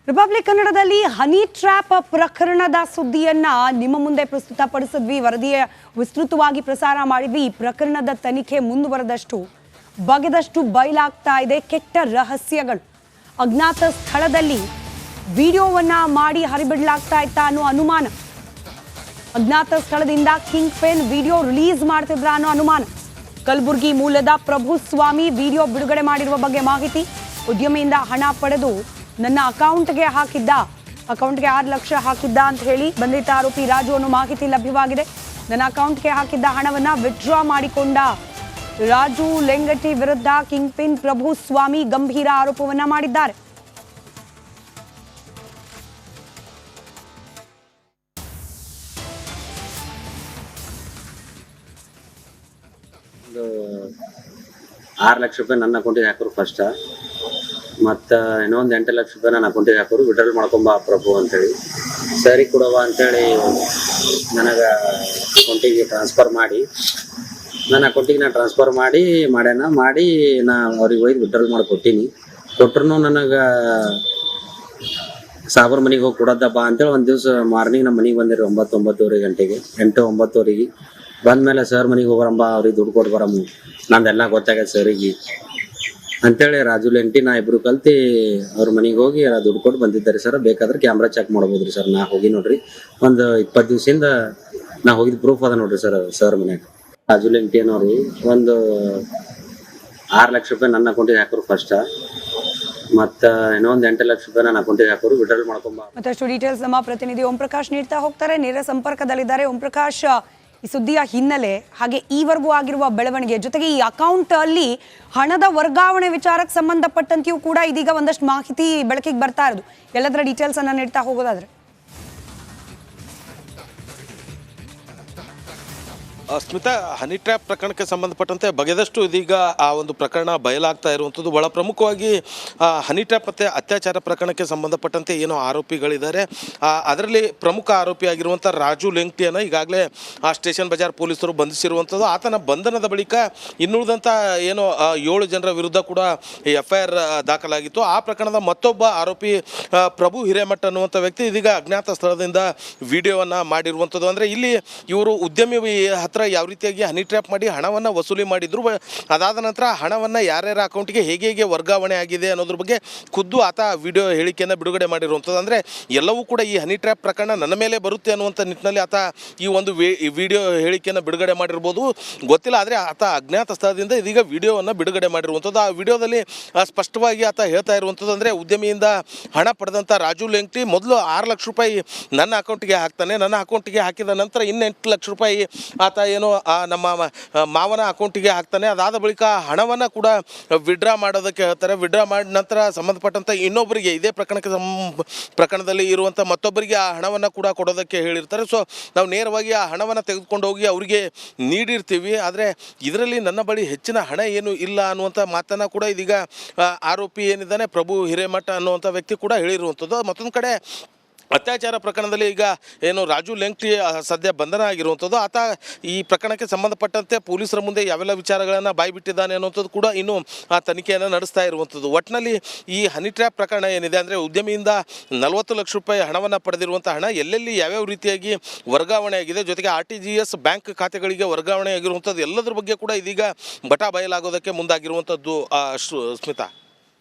Republic ಕನ್ನಡದಲ್ಲಿ honey trap ಪ್ರಕರಣದ ಸುದ್ದಿಯನ್ನ ನಿಮ್ಮ ಮುಂದೆ ಪ್ರಸ್ತುತಪಡಿಸಿದ್ವಿ. ವರದಿಯ ವಿಸ್ತೃತವಾಗಿ ಪ್ರಸಾರ ಮಾಡಿದ್ವಿ. ಈ ಪ್ರಕರಣದ ತನಿಖೆ ಮುಂದುವರೆದಷ್ಟು ಬಗೆದಷ್ಟು ಬಯಲಾಗ್ತಾ ಇದೆ ಕೆಟ್ಟ ರಹಸ್ಯಗಳು. ಅಜ್ಞಾತ ಸ್ಥಳದಲ್ಲಿ ವಿಡಿಯೋವನ್ನ ಮಾಡಿ ಹರಿಬಿಡಲಾಗ್ತಾ ಇತ್ತ ಅನ್ನೋ ಅನುಮಾನ. ಅಜ್ಞಾತ ಸ್ಥಳದಿಂದ ಕಿಂಗ್ ಪೆನ್ ವಿಡಿಯೋ ರಿಲೀಸ್ ಮಾಡ್ತಿದ್ರ ಅನ್ನೋ ಅನುಮಾನ. ಕಲಬುರಗಿ ಮೂಲದ ಪ್ರಭು ಸ್ವಾಮಿ ವಿಡಿಯೋ ಬಿಡುಗಡೆ ಮಾಡಿರುವ ಬಗ್ಗೆ ಮಾಹಿತಿ. ಉದ್ಯಮಿಯಿಂದ ಹಣ ಪಡೆದು ನನ್ನ ಅಕೌಂಟ್ಗೆ ಹಾಕಿದ್ದ, ಅಕೌಂಟ್ಗೆ 6 ಲಕ್ಷ ಹಾಕಿದ್ದ ಅಂತ ಹೇಳಿ ಬಂಧಿತ ಆರೋಪಿ ರಾಜು ಅನ್ನೋ ಮಾಹಿತಿ ಲಭ್ಯವಾಗಿದೆ. ನನ್ನ ಅಕೌಂಟ್ಗೆ ಹಾಕಿದ್ದ ಹಣವನ್ನ ವಿತ್ಡ್ರಾ ಮಾಡಿಕೊಂಡ ರಾಜು ಲೆಂಗಟಿ ವಿರುದ್ಧ ಕಿಂಗ್ ಪಿನ್ ಪ್ರಭು ಸ್ವಾಮಿ ಗಂಭೀರ ಆರೋಪವನ್ನ ಮಾಡಿದ್ದಾರೆ. ₹6 ಲಕ್ಷ ನನ್ನ ಅಕೌಂಟಿಗೆ ಹಾಕೋರು ಫಸ್ಟ್, ಮತ್ತು ಇನ್ನೊಂದು 8 ಲಕ್ಷ ರೂಪಾಯಿ ನನ್ನ ಅಕೌಂಟಿಗೆ ಹಾಕೋರು ವಿಡ್ರಾಲ್ ಮಾಡ್ಕೊಂಬ ಪ್ರಭು ಅಂತೇಳಿ ಸರಿ ಕೊಡವ ಅಂತೇಳಿ ನನಗೆ ಅಕೌಂಟಿಗೆ ಟ್ರಾನ್ಸ್ಫರ್ ಮಾಡಿ ನನ್ನ ಅಕೌಂಟಿಗೆ ನಾನು ಟ್ರಾನ್ಸ್ಫರ್ ಮಾಡಿ ನಾ ಅವ್ರಿಗೆ ಒಯ್ದು ವಿಡ್ರಾಲ್ ಮಾಡಿ ಕೊಟ್ಟರು ನನಗೆ ಸಾಬರ್ ಮನೆಗೆ ಹೋಗಿ ಕೊಡೋದಪ್ಪ ಅಂತೇಳಿ ಒಂದು ದಿವಸ ಮಾರ್ನಿಂಗ್ ನಮ್ಮ ಮನೆಗೆ ಬಂದಿರಿ 9-9:30 ಗಂಟೆಗೆ 8-9 ಬಂದಮೇಲೆ ಸರ್ ಮನೆಗೆ ಹೋಗ್ಬರಮ್ಮ, ಅವ್ರಿಗೆ ದುಡ್ಡು ಕೊಟ್ಟು ಬರಮ್ಮ, ನಂದೆಲ್ಲ ಗೊತ್ತಾಗೈತೆ ಸರಿಗೆ ಅಂತೇಳಿ ರಾಜು ಲೆಂಟಿ ನಾ ಇಬ್ರು ಕಲ್ತಿ ಅವ್ರ ಮನೆಗೆ ಹೋಗಿ ದುಡ್ಡು ಕೊಟ್ಟು ಬಂದಿದ್ದಾರೆ ಸರ್. ಬೇಕಾದ್ರೆ ಕ್ಯಾಮ್ರಾ ಚೆಕ್ ಮಾಡ್ಬೋದ್ರಿ ಸರ್. ನಾ ಹೋಗಿ ನೋಡ್ರಿ, ಒಂದು 20 ದಿವಸದಿಂದ ನಾ ಹೋಗಿದ್ದು ಪ್ರೂಫ್ ಅದ ನೋಡ್ರಿ ಸರ್ ಮನ್ಯಾಗ. ರಾಜು ಲೆಂಟಿ ಅನ್ನೋರು ಒಂದು ₹6 ಲಕ್ಷ ನನ್ನ ಅಕೌಂಟಿಗೆ ಹಾಕೋರು ಫಸ್ಟ್, ಮತ್ತು ಇನ್ನೊಂದು 8 ಲಕ್ಷ ರೂಪಾಯಿ ನನ್ನ ಅಕೌಂಟಿಗೆ ಹಾಕೋರು ವಿಡ್ರಾಲ್ ಮಾಡ್ಕೊಂಬ. ಮತ್ತಷ್ಟು ಡೀಟೇಲ್ಸ್ ನಮ್ಮ ಪ್ರತಿನಿಧಿ ಓಂ ಪ್ರಕಾಶ್ ನೀಡ್ತಾ ಹೋಗ್ತಾರೆ. ನೇರ ಸಂಪರ್ಕದಲ್ಲಿದ್ದಾರೆ. ಓಂ ಪ್ರಕಾಶ್, ಈ ಸುದ್ದಿಯ ಹಿನ್ನೆಲೆ ಹಾಗೆ ಈವರೆಗೂ ಆಗಿರುವ ಬೆಳವಣಿಗೆ ಜೊತೆಗೆ ಈ ಅಕೌಂಟ್ ಅಲ್ಲಿ ಹಣದ ವರ್ಗಾವಣೆ ವಿಚಾರಕ್ಕೆ ಸಂಬಂಧಪಟ್ಟಂತೆಯೂ ಕೂಡ ಇದೀಗ ಒಂದಷ್ಟು ಮಾಹಿತಿ ಬೆಳಕಿಗೆ ಬರ್ತಾ ಇರೋದು. ಎಲ್ಲದರ ಡೀಟೇಲ್ಸ್ ಅನ್ನ ನೀಡ್ತಾ ಹೋಗೋದಾದ್ರೆ ಸ್ಮಿತಾ, ಹನಿ ಟ್ರ್ಯಾಪ್ ಪ್ರಕರಣಕ್ಕೆ ಸಂಬಂಧಪಟ್ಟಂತೆ ಬಗೆದಷ್ಟು ಇದೀಗ ಆ ಒಂದು ಪ್ರಕರಣ ಬಯಲಾಗ್ತಾ ಇರುವಂಥದ್ದು. ಬಹಳ ಪ್ರಮುಖವಾಗಿ ಹನಿ ಟ್ರ್ಯಾಪ್ ಮತ್ತು ಅತ್ಯಾಚಾರ ಪ್ರಕರಣಕ್ಕೆ ಸಂಬಂಧಪಟ್ಟಂತೆ ಏನೋ ಆರೋಪಿಗಳಿದ್ದಾರೆ. ಅದರಲ್ಲಿ ಪ್ರಮುಖ ಆರೋಪಿಯಾಗಿರುವಂಥ ರಾಜು ಲೆಂಗ್ಟಿಯನ್ನು ಈಗಾಗಲೇ ಆ ಸ್ಟೇಷನ್ ಬಜಾರ್ ಪೊಲೀಸರು ಬಂಧಿಸಿರುವಂಥದ್ದು. ಆತನ ಬಂಧನದ ಬಳಿಕ ಇನ್ನುಳಿದಂಥ ಏನೋ 7 ಜನರ ವಿರುದ್ಧ ಕೂಡ FIR ದಾಖಲಾಗಿತ್ತು. ಆ ಪ್ರಕರಣದ ಮತ್ತೊಬ್ಬ ಆರೋಪಿ ಪ್ರಭು ಹಿರೇಮಠ ಅನ್ನುವಂಥ ವ್ಯಕ್ತಿ ಇದೀಗ ಅಜ್ಞಾತ ಸ್ಥಳದಿಂದ ವಿಡಿಯೋವನ್ನು ಮಾಡಿರುವಂಥದ್ದು. ಅಂದರೆ ಇಲ್ಲಿ ಇವರು ಉದ್ಯಮಿ ಹತ್ರ ಯಾವ ರೀತಿಯಾಗಿ ಹನಿ ಟ್ರ್ಯಾಪ್ ಮಾಡಿ ಹಣವನ್ನು ವಸೂಲಿ ಮಾಡಿದ್ರು, ಅದಾದ ನಂತರ ಹಣವನ್ನು ಯಾರ್ಯಾರ ಅಕೌಂಟ್ಗೆ ಹೇಗೆ ವರ್ಗಾವಣೆ ಆಗಿದೆ ಅನ್ನೋದ್ರ ಬಗ್ಗೆ ಖುದ್ದು ಆತ ವಿಡಿಯೋ ಹೇಳಿಕೆಯನ್ನು ಬಿಡುಗಡೆ ಮಾಡಿರುವಂಥದ್ದು. ಅಂದರೆ ಎಲ್ಲವೂ ಕೂಡ ಈ ಹನಿ ಟ್ರ್ಯಾಪ್ ಪ್ರಕರಣ ನನ್ನ ಮೇಲೆ ಬರುತ್ತೆ ಅನ್ನುವಂಥ ನಿಟ್ಟಿನಲ್ಲಿ ಆತ ಈ ಒಂದು ವಿಡಿಯೋ ಹೇಳಿಕೆಯನ್ನು ಬಿಡುಗಡೆ ಮಾಡಿರ್ಬೋದು, ಗೊತ್ತಿಲ್ಲ. ಆದರೆ ಆತ ಅಜ್ಞಾತ ಸ್ಥಳದಿಂದ ಇದೀಗ ವಿಡಿಯೋವನ್ನು ಬಿಡುಗಡೆ ಮಾಡಿರುವಂಥದ್ದು. ಆ ವಿಡಿಯೋದಲ್ಲಿ ಸ್ಪಷ್ಟವಾಗಿ ಆತ ಹೇಳ್ತಾ ಇರುವಂಥದ್ದು ಅಂದರೆ ಉದ್ಯಮಿಯಿಂದ ಹಣ ಪಡೆದಂಥ ರಾಜು ಲೆಂಗ್ಟಿ ಮೊದಲು ₹6 ಲಕ್ಷ ನನ್ನ ಅಕೌಂಟಿಗೆ ಹಾಕ್ತಾನೆ. ನನ್ನ ಅಕೌಂಟಿಗೆ ಹಾಕಿದ ನಂತರ ಇನ್ನು ₹8 ಲಕ್ಷ ಆತ ಏನೋ ನಮ್ಮ ಮಾವನ ಅಕೌಂಟಿಗೆ ಹಾಕ್ತಾನೆ. ಅದಾದ ಬಳಿಕ ಹಣವನ್ನು ಕೂಡ ವಿಡ್ರಾ ಮಾಡೋದಕ್ಕೆ ಹೇಳ್ತಾರೆ. ವಿಡ್ರಾ ಮಾಡಿದ ನಂತರ ಸಂಬಂಧಪಟ್ಟಂಥ ಇನ್ನೊಬ್ಬರಿಗೆ ಇದೇ ಪ್ರಕರಣದಲ್ಲಿ ಇರುವಂಥ ಮತ್ತೊಬ್ಬರಿಗೆ ಆ ಹಣವನ್ನು ಕೂಡ ಕೊಡೋದಕ್ಕೆ ಹೇಳಿರ್ತಾರೆ. ಸೊ ನಾವು ನೇರವಾಗಿ ಆ ಹಣವನ್ನು ತೆಗೆದುಕೊಂಡು ಹೋಗಿ ಅವರಿಗೆ ನೀಡಿರ್ತೀವಿ. ಆದರೆ ಇದರಲ್ಲಿ ನನ್ನ ಬಳಿ ಹೆಚ್ಚಿನ ಹಣ ಏನು ಇಲ್ಲ ಅನ್ನುವಂಥ ಮಾತನ್ನು ಕೂಡ ಇದೀಗ ಆರೋಪಿ ಏನಿದ್ದಾನೆ ಪ್ರಭು ಹಿರೇಮಠ ಅನ್ನುವಂಥ ವ್ಯಕ್ತಿ ಕೂಡ ಹೇಳಿರುವಂಥದ್ದು. ಮತ್ತೊಂದು ಕಡೆ ಅತ್ಯಾಚಾರ ಪ್ರಕರಣದಲ್ಲಿ ಈಗ ಏನು ರಾಜು ಲೆಂಗ್ಟಿ ಸದ್ಯ ಬಂಧನ ಆಗಿರುವಂಥದ್ದು. ಆತ ಈ ಪ್ರಕರಣಕ್ಕೆ ಸಂಬಂಧಪಟ್ಟಂತೆ ಪೊಲೀಸರ ಮುಂದೆ ಯಾವೆಲ್ಲ ವಿಚಾರಗಳನ್ನು ಬಾಯ್ಬಿಟ್ಟಿದ್ದಾನೆ ಅನ್ನುವಂಥದ್ದು ಕೂಡ ಇನ್ನೂ ಆ ತನಿಖೆಯನ್ನು ನಡೆಸ್ತಾ ಇರುವಂಥದ್ದು. ಒಟ್ಟಿನಲ್ಲಿ ಈ ಹನಿ ಟ್ರ್ಯಾಪ್ ಪ್ರಕರಣ ಏನಿದೆ ಅಂದರೆ ಉದ್ಯಮಿಯಿಂದ ₹40 ಲಕ್ಷ ಹಣವನ್ನು ಪಡೆದಿರುವಂಥ ಹಣ ಎಲ್ಲೆಲ್ಲಿ ಯಾವ್ಯಾವ ರೀತಿಯಾಗಿ ವರ್ಗಾವಣೆ ಆಗಿದೆ, ಜೊತೆಗೆ RTGS ಬ್ಯಾಂಕ್ ಖಾತೆಗಳಿಗೆ ವರ್ಗಾವಣೆ ಆಗಿರುವಂಥದ್ದು ಎಲ್ಲದರ ಬಗ್ಗೆ ಕೂಡ ಇದೀಗ ಬಟಾ ಬಯಲಾಗೋದಕ್ಕೆ ಮುಂದಾಗಿರುವಂಥದ್ದು. ಸ್ಮಿತಾ,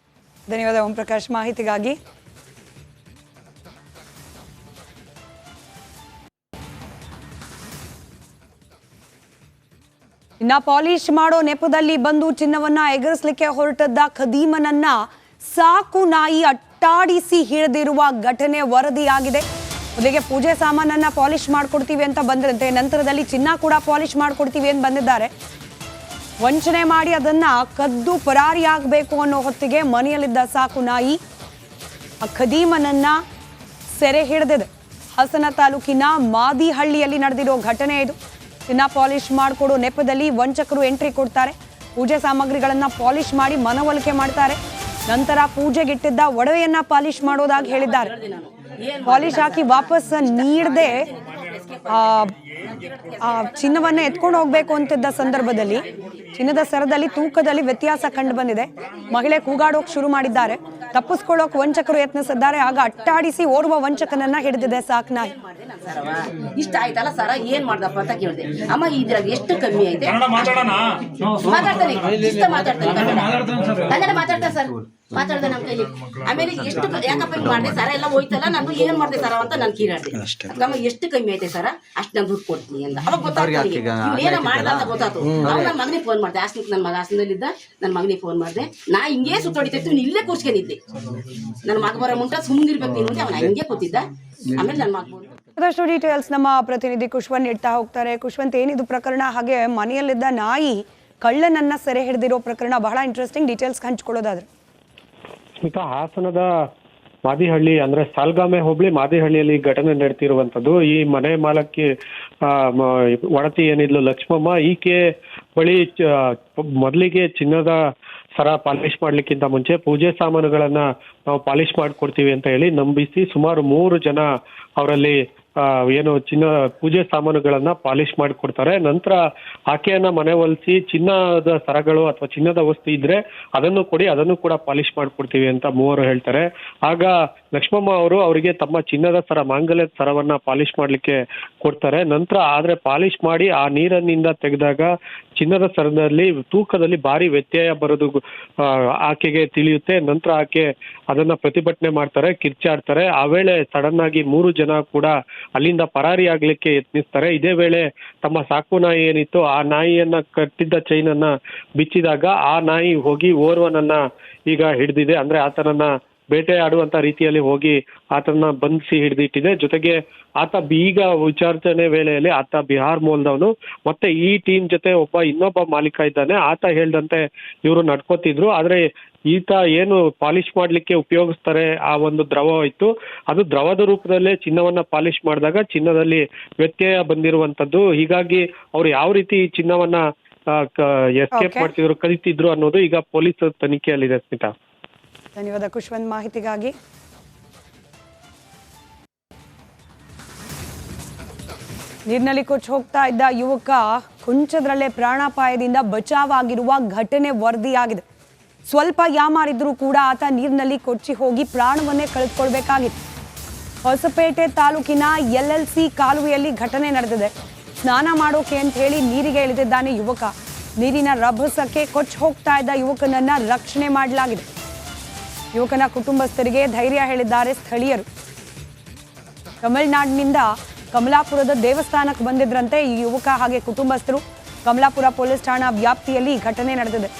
ಧನ್ಯವಾದ ಓಂ ಪ್ರಕಾಶ್ ಮಾಹಿತಿಗಾಗಿ. ಇನ್ನ ಪಾಲಿಶ್ ಮಾಡೋ ನೆಪದಲ್ಲಿ ಬಂದು ಚಿನ್ನವನ್ನ ಎಗರಿಸಲಿಕ್ಕೆ ಹೊರಟದ್ದ ಖದೀಮನನ್ನ ಸಾಕು ನಾಯಿ ಅಟ್ಟಾಡಿಸಿ ಹಿಡಿದಿರುವ ಘಟನೆ ವರದಿಯಾಗಿದೆ. ಮೊದಲಿಗೆ ಪೂಜೆ ಸಾಮಾನನ್ನ ಪಾಲಿಶ್ ಮಾಡ್ಕೊಡ್ತೀವಿ ಅಂತ ಬಂದಿರುತ್ತೆ, ನಂತರದಲ್ಲಿ ಚಿನ್ನ ಕೂಡ ಪಾಲಿಶ್ ಮಾಡ್ಕೊಡ್ತೀವಿ ಅಂತ ಬಂದಿದ್ದಾರೆ. ವಂಚನೆ ಮಾಡಿ ಅದನ್ನ ಕದ್ದು ಪರಾರಿಯಾಗಬೇಕು ಅನ್ನೋ ಹೊತ್ತಿಗೆ ಮನೆಯಲ್ಲಿದ್ದ ಸಾಕು ನಾಯಿ ಆ ಖದೀಮನನ್ನ ಸೆರೆ ಹಿಡಿದಿದೆ. ಹಾಸನ ತಾಲೂಕಿನ ಮಾದಿಹಳ್ಳಿಯಲ್ಲಿ ನಡೆದಿರೋ ಘಟನೆ ಇದು. ಚಿನ್ನ ಪಾಲಿಶ್ ಮಾಡಿಕೊಡೋ ನೆಪದಲ್ಲಿ ವಂಚಕರು ಎಂಟ್ರಿ ಕೊಡ್ತಾರೆ. ಪೂಜೆ ಸಾಮಗ್ರಿಗಳನ್ನ ಪಾಲಿಶ್ ಮಾಡಿ ಮನವೊಲಿಕೆ ಮಾಡ್ತಾರೆ. ನಂತರ ಪೂಜೆಗಿಟ್ಟಿದ್ದ ಒಡವೆಯನ್ನ ಪಾಲಿಶ್ ಮಾಡೋದಾಗಿ ಹೇಳಿದ್ದಾರೆ. ಪಾಲಿಶ್ ಹಾಕಿ ವಾಪಸ್ ನೀಡದೆ ಆ ಚಿನ್ನವನ್ನ ಎತ್ಕೊಂಡು ಹೋಗ್ಬೇಕು ಅಂತಿದ್ದ ಸಂದರ್ಭದಲ್ಲಿ ಚಿನ್ನದ ಸರದಲ್ಲಿ ತೂಕದಲ್ಲಿ ವ್ಯತ್ಯಾಸ ಕಂಡು ಬಂದಿದೆ. ಮಹಿಳೆ ಕೂಗಾಡೋಕ್ ಶುರು ಮಾಡಿದ್ದಾರೆ. ತಪ್ಪಿಸ್ಕೊಳ್ಳೋಕ್ ವಂಚಕರು ಯತ್ನಿಸಿದ್ದಾರೆ. ಆಗ ಅಟ್ಟಾಡಿಸಿ ಓರ್ವ ವಂಚಕನನ್ನ ಹಿಡಿದಿದೆ ಸಾಕ್ನಾಯಿ. ಇಷ್ಟ ಆಯ್ತಲ್ಲ ಸರ ಏನ್ ಮಾಡ್ದಪ್ಪ ಅಂತ ಕೇಳಿದೆ. ಅಮ್ಮ ಇದ್ರಾಗ ಎಷ್ಟು ಕಮ್ಮಿ ಐತೆ ಮಾತಾಡ್ತಾನೆ, ಇಷ್ಟ ಮಾತಾಡ್ತಾನೆ, ಕನ್ನಡ ಮಾತಾಡ್ತಾನೆ ಸರ್, ಮಾತಾಡ್ದೆ ನಮ್ಮ ಕೈಲಿ. ಆಮೇಲೆ ಎಷ್ಟು ಯಾಕಪ್ಪ ಹಿಂಗ್ ಮಾಡಿದೆ ಸರ ಎಲ್ಲ ಹೋಯ್ತಲ್ಲ, ನಾನು ಏನ್ ಮಾಡ್ದೆ ಸರ ಅಂತ ನಾನು ಕೀರಾಡ್ದೆ. ಅಮ್ಮ ಎಷ್ಟು ಕಮ್ಮಿ ಐತೆ ಸರ, ಅಷ್ಟು ನಾನು ದುಡ್ಡು ಕೊಡ್ತೀನಿ ಅಂತ. ಅವಾಗ ಗೊತ್ತಾಗ್ತದೆ ಏನೋ ಮಾಡ್ದ ಅಂತ ಗೊತ್ತಾಯ್ತು. ಅವಾಗ ನನ್ನ ಮಗನಿಗೆ ಫೋನ್ ಮಾಡ್ದೆ, ನನ್ನ ಮಗ ಹಾಸನದಲ್ಲಿದ್ದ, ನನ್ನ ಮಗನಿಗೆ ಫೋನ್ ಮಾಡ್ದೆ. ನಾ ಹಿಂಗೆ ಸುತ್ತೊಡಿತೈತಿ, ನೀನು ಇಲ್ಲೇ ಕೂರ್ಸ್ಕೊಂಡಿದ್ದೆ, ನನ್ನ ಮಗ ಬರೋ ಮುಂಟ ಸುಮ್ಮನಿರ್ಬೇಕು ನೀನು ಅಂತ ಅವನ ಹಿಂಗೆ ಕೂತಿದ್ದ. ಆಮೇಲೆ ನನ್ನ ಮಗ ಅದಷ್ಟು ಡೀಟೇಲ್ಸ್ ನಮ್ಮ ಪ್ರತಿನಿಧಿ ಕುಶ್ವಂತ್ ನೀಡ್ತಾ ಹೋಗ್ತಾರೆ. ಕುಶ್ವಂತ್, ಏನಿದು ಪ್ರಕರಣ? ಹಾಗೆ ಮನೆಯಲ್ಲಿದ್ದ ನಾಯಿ ಕಳ್ಳನನ್ನ ಸೆರೆ ಹಿಡಿದಿರೋ ಪ್ರಕರಣ ಬಹಳ ಇಂಟ್ರೆಸ್ಟಿಂಗ್. ಡೀಟೇಲ್ಸ್ ಹಂಚ್ಕೊಳ್ಳೋದಾದ್ರೆ ಸ್ಮಿತಾ, ಹಾಸನದ ಮಾದಿಹಳ್ಳಿ ಅಂದ್ರೆ ಸಾಲ್ಗಾಮೆ ಹೋಬಳಿ ಮಾದಿಹಳ್ಳಿಯಲ್ಲಿ ಘಟನೆ ನಡೆತಿರುವಂತದ್ದು. ಈ ಮನೆ ಮಾಲಕಿ ಒಡತಿ ಏನಿದ್ಲು ಲಕ್ಷ್ಮಮ್ಮ, ಈಕೆ ಬಳಿ ಮೊದಲಿಗೆ ಚಿನ್ನದ ಸರ ಪಾಲಿಶ್ ಮಾಡ್ಲಿಕ್ಕಿಂತ ಮುಂಚೆ ಪೂಜೆ ಸಾಮಾನುಗಳನ್ನ ನಾವು ಪಾಲಿಶ್ ಮಾಡ್ಕೊಡ್ತೀವಿ ಅಂತ ಹೇಳಿ ನಂಬಿಸಿ ಸುಮಾರು 3 ಜನ ಅವರಲ್ಲಿ ಏನು ಚಿನ್ನ ಪೂಜೆ ಸಾಮಾನುಗಳನ್ನ ಪಾಲಿಶ್ ಮಾಡಿಕೊಡ್ತಾರೆ. ನಂತರ ಆಕೆಯನ್ನ ಮನೆ ಒಲಿಸಿ ಚಿನ್ನದ ಸರಗಳು ಅಥವಾ ಚಿನ್ನದ ವಸ್ತು ಇದ್ರೆ ಅದನ್ನು ಕೊಡಿ, ಅದನ್ನು ಕೂಡ ಪಾಲಿಶ್ ಮಾಡ್ಕೊಡ್ತೀವಿ ಅಂತ ಮೂವರು ಹೇಳ್ತಾರೆ. ಆಗ ಲಕ್ಷ್ಮಮ್ಮ ಅವರು ಅವರಿಗೆ ತಮ್ಮ ಚಿನ್ನದ ಸರ, ಮಾಂಗಲ್ಯದ ಸರವನ್ನ ಪಾಲಿಶ್ ಮಾಡ್ಲಿಕ್ಕೆ ಕೊಡ್ತಾರೆ. ನಂತರ ಆದ್ರೆ ಪಾಲಿಶ್ ಮಾಡಿ ಆ ನೀರನ್ನಿಂದ ತೆಗೆದಾಗ ಚಿನ್ನದ ಸರದಲ್ಲಿ ತೂಕದಲ್ಲಿ ಭಾರಿ ವ್ಯತ್ಯಯ ಬರೋದು ಆಕೆಗೆ ತಿಳಿಯುತ್ತೆ. ನಂತರ ಆಕೆ ಅದನ್ನ ಪ್ರತಿಭಟನೆ ಮಾಡ್ತಾರೆ, ಕಿರ್ಚಾಡ್ತಾರೆ. ಆ ವೇಳೆ ಸಡನ್ ಆಗಿ 3 ಜನ ಕೂಡ ಅಲ್ಲಿಂದ ಪರಾರಿ ಆಗ್ಲಿಕ್ಕೆ ಯತ್ನಿಸ್ತಾರೆ. ಇದೇ ವೇಳೆ ತಮ್ಮ ಸಾಕು ನಾಯಿ ಏನಿತ್ತು ಆ ನಾಯಿಯನ್ನ ಕಟ್ಟಿದ್ದ ಚೈನ್ ಅನ್ನ ಬಿಚ್ಚಿದಾಗ ಆ ನಾಯಿ ಹೋಗಿ ಓರ್ವನನ್ನ ಈಗ ಹಿಡಿದಿದೆ. ಅಂದ್ರೆ ಆತನನ್ನ ಬೇಟೆ ಆಡುವಂತ ರೀತಿಯಲ್ಲಿ ಹೋಗಿ ಆತನ ಬಂಧಿಸಿ ಹಿಡಿದಿಟ್ಟಿದೆ. ಜೊತೆಗೆ ಆತ ಈಗ ವಿಚಾರಣೆ ವೇಳೆಯಲ್ಲಿ ಆತ ಬಿಹಾರ್ ಮೂಲದವನು. ಮತ್ತೆ ಈ ಟೀಮ್ ಜೊತೆ ಇನ್ನೊಬ್ಬ ಮಾಲೀಕ ಇದ್ದಾನೆ. ಆತ ಹೇಳ್ದಂತೆ ಇವರು ನಡ್ಕೋತಿದ್ರು. ಆದ್ರೆ ಈತ ಏನು ಪಾಲಿಶ್ ಮಾಡ್ಲಿಕ್ಕೆ ಉಪಯೋಗಿಸ್ತಾರೆ ಆ ಒಂದು ದ್ರವ ಇತ್ತು, ಅದು ದ್ರವದ ರೂಪದಲ್ಲೇ ಚಿನ್ನವನ್ನ ಪಾಲಿಶ್ ಮಾಡಿದಾಗ ಚಿನ್ನದಲ್ಲಿ ವ್ಯತ್ಯಯ ಬಂದಿರುವಂತದ್ದು. ಹೀಗಾಗಿ ಅವ್ರು ಯಾವ ರೀತಿ ಚಿನ್ನವನ್ನ ಎಸ್ಕೇಪ್ ಮಾಡ್ತಿದ್ರು, ಕಲಿತಿದ್ರು ಅನ್ನೋದು ಈಗ ಪೊಲೀಸ್ ತನಿಖೆಯಲ್ಲಿದೆ. ಸ್ಮಿತಾ, ಧನ್ಯವಾದ ಕುಶ್ವಂತ್ ಮಾಹಿತಿಗಾಗಿ. ನೀರಿನಲ್ಲಿ ಕೊಚ್ಚಿ ಹೋಗ್ತಾ ಇದ್ದ ಯುವಕ ಕೊಂಚದ್ರಲ್ಲೇ ಪ್ರಾಣಾಪಾಯದಿಂದ ಬಚಾವಾಗಿರುವ ಘಟನೆ ವರದಿಯಾಗಿದೆ. ಸ್ವಲ್ಪ ಯಾಮಾರಿದ್ರೂ ಕೂಡ ಆತ ನೀರಿನಲ್ಲಿ ಕೊಚ್ಚಿ ಹೋಗಿ ಪ್ರಾಣವನ್ನೇ ಕಳೆದುಕೊಳ್ಬೇಕಾಗಿತ್ತು. ಹೊಸಪೇಟೆ ತಾಲೂಕಿನ LLC ಕಾಲುವೆಯಲ್ಲಿ ಘಟನೆ ನಡೆದಿದೆ. ಸ್ನಾನ ಮಾಡೋಕೆ ಅಂತ ಹೇಳಿ ನೀರಿಗೆ ಇಳಿದಿದ್ದಾನೆ ಯುವಕ. ನೀರಿನ ರಭಸಕ್ಕೆ ಕೊಚ್ಚಿ ಹೋಗ್ತಾ ಇದ್ದ ಯುವಕನನ್ನ ರಕ್ಷಣೆ ಮಾಡಲಾಗಿದೆ. ಯುವಕನ ಕುಟುಂಬಸ್ಥರಿಗೆ ಧೈರ್ಯ ಹೇಳಿದ್ದಾರೆ ಸ್ಥಳೀಯರು. ತಮಿಳುನಾಡಿನಿಂದ ಕಮಲಾಪುರದ ದೇವಸ್ಥಾನಕ್ಕೆ ಬಂದಿದ್ರಂತೆ ಈ ಯುವಕ ಹಾಗೆ ಕುಟುಂಬಸ್ಥರು. ಕಮಲಾಪುರ ಪೊಲೀಸ್ ಠಾಣಾ ವ್ಯಾಪ್ತಿಯಲ್ಲಿ ಘಟನೆ ನಡೆದಿದೆ.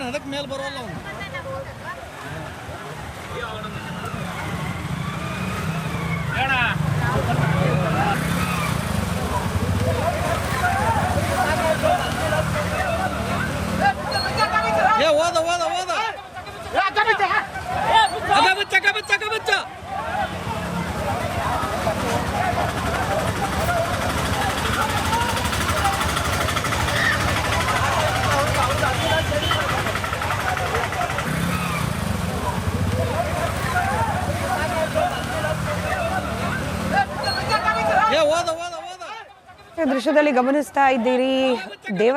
ಅದಕ್ಕೆ ಮೇಲೆ ಬರೋಲ್ಲ ಅವನು. ಓದ ಓದ ಓದ ಬಚ್ಚ ದೃಶ್ಯದಲ್ಲಿ ಗಮನಿಸ್ತಾ ಇದ್ದೀರಿ ದೇವಸ್ಥಾನ